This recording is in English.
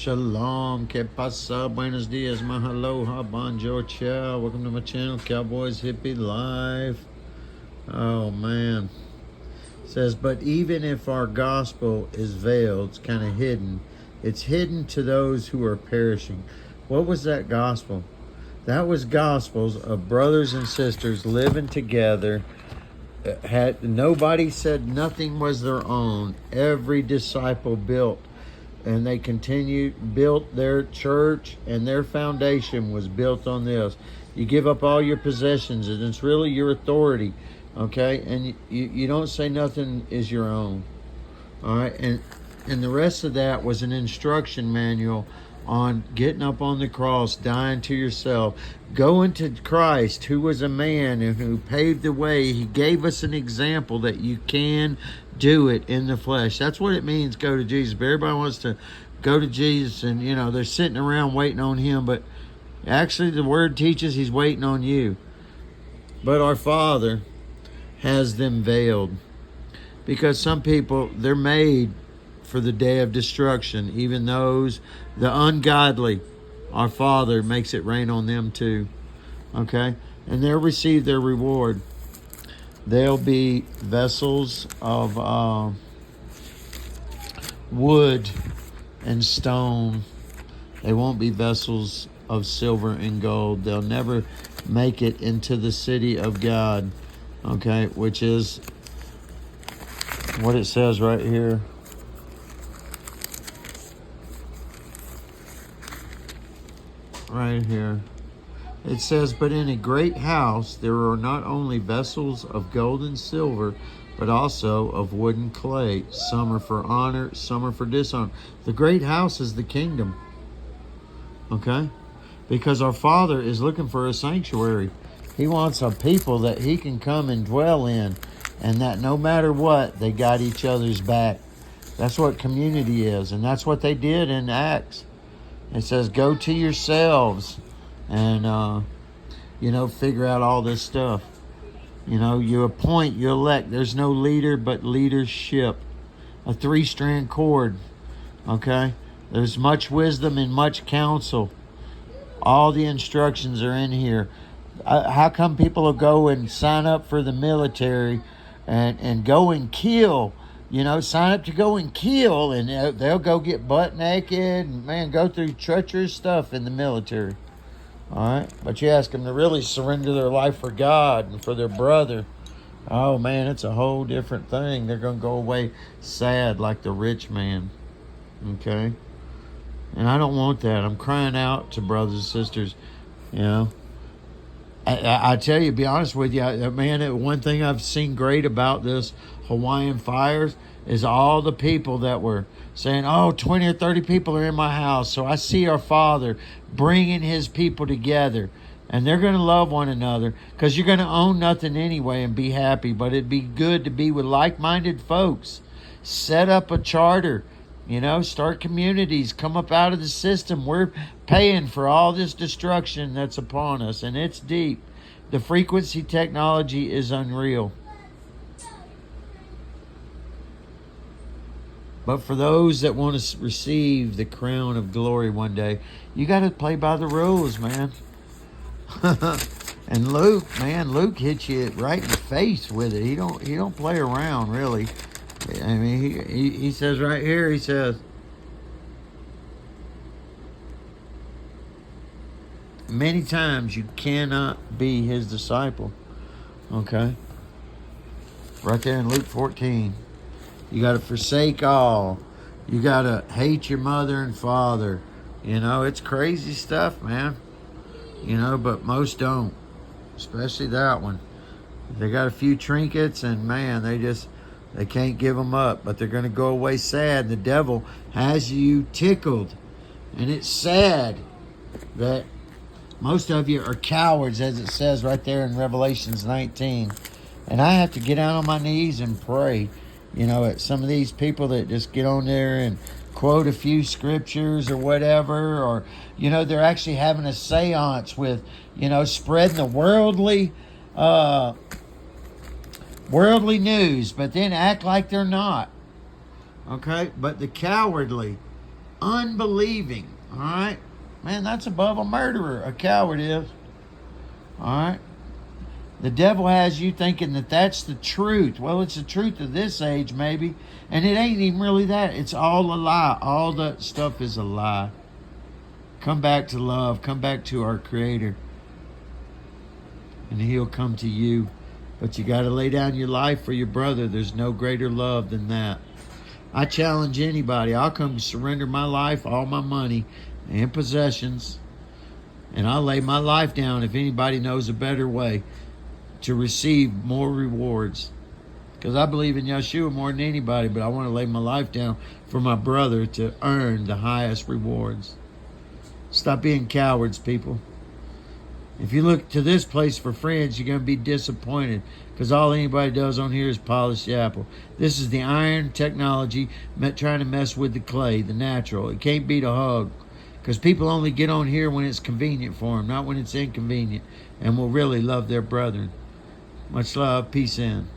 Shalom, que pasa, buenos dias, mahaloha, bonjour, ciao. Welcome to my channel, Cowboys Hippie Live. Oh man. It says, but even if our gospel is veiled, it's kind of hidden. It's hidden to those who are perishing. What was that gospel? That was gospels of brothers and sisters living together. Nobody said nothing was their own. Every disciple built, and they built their church, and their foundation was built on this. You give up all your possessions, and it's really your authority, okay? And you don't say nothing is your own, all right? And the rest of that was an instruction manual on getting up on the cross, dying to yourself, going to Christ, who was a man and who paved the way. He gave us an example that you can do it in the flesh. That's what it means, go to Jesus. But everybody wants to go to Jesus, and they're sitting around waiting on him, but actually the word teaches he's waiting on you. But our Father has them veiled, because some people, they're made for the day of destruction. Even those, the ungodly, our Father makes it rain on them too. Okay? And they'll receive their reward. They'll be vessels of wood and stone. They won't be vessels of silver and gold. They'll never make it into the city of God. Okay? Which is what it says right here. Right here. It says, but in a great house there are not only vessels of gold and silver, but also of wood and clay. Some are for honor, some are for dishonor. The great house is the kingdom. Okay? Because our Father is looking for a sanctuary. He wants a people that he can come and dwell in, and that no matter what, they got each other's back. That's what community is, and that's what they did in Acts. It says, go to yourselves and, figure out all this stuff. You appoint, you elect. There's no leader but leadership. A 3-strand cord, okay? There's much wisdom and much counsel. All the instructions are in here. How come people will go and sign up for the military and go and kill? Sign up to go and kill, and they'll go get butt naked and, man, go through treacherous stuff in the military. All right? But you ask them to really surrender their life for God and for their brother. Oh, man, it's a whole different thing. They're going to go away sad like the rich man. Okay? And I don't want that. I'm crying out to brothers and sisters, I tell you, to be honest with you, man, one thing I've seen great about this Hawaiian fires is all the people that were saying, 20 or 30 people are in my house. So I see our Father bringing his people together. And they're going to love one another, because you're going to own nothing anyway and be happy. But it'd be good to be with like-minded folks. Set up a charter. Start communities. Come up out of the system. We're paying for all this destruction that's upon us, and it's deep. The frequency technology is unreal. But for those that want to receive the crown of glory one day, you got to play by the rules, man. And Luke hits you right in the face with it. He don't play around, really. I mean, he says right here, he says, many times you cannot be his disciple. Okay? Right there in Luke 14. You got to forsake all. You got to hate your mother and father. It's crazy stuff, man. But most don't. Especially that one. They got a few trinkets, and man, they can't give them up, but they're going to go away sad. The devil has you tickled. And it's sad that most of you are cowards, as it says right there in Revelations 19. And I have to get down on my knees and pray, at some of these people that just get on there and quote a few scriptures or whatever. Or, they're actually having a seance with, spreading the worldly news, but then act like they're not. Okay? But the cowardly unbelieving. All right? Man, that's above a murderer, a coward is. All right? The devil has you thinking that that's the truth. Well, it's the truth of this age, maybe. And it ain't even really that. It's all a lie. All that stuff is a lie. Come back to love. Come back to our Creator. And He'll come to you. But you got to lay down your life for your brother. There's no greater love than that. I challenge anybody. I'll come surrender my life, all my money, and possessions. And I'll lay my life down if anybody knows a better way to receive more rewards. Because I believe in Yeshua more than anybody, but I want to lay my life down for my brother to earn the highest rewards. Stop being cowards, people. If you look to this place for friends, you're going to be disappointed, because all anybody does on here is polish the apple. This is the iron technology trying to mess with the clay, the natural. It can't beat a hug, because people only get on here when it's convenient for them, not when it's inconvenient, and will really love their brethren. Much love. Peace in.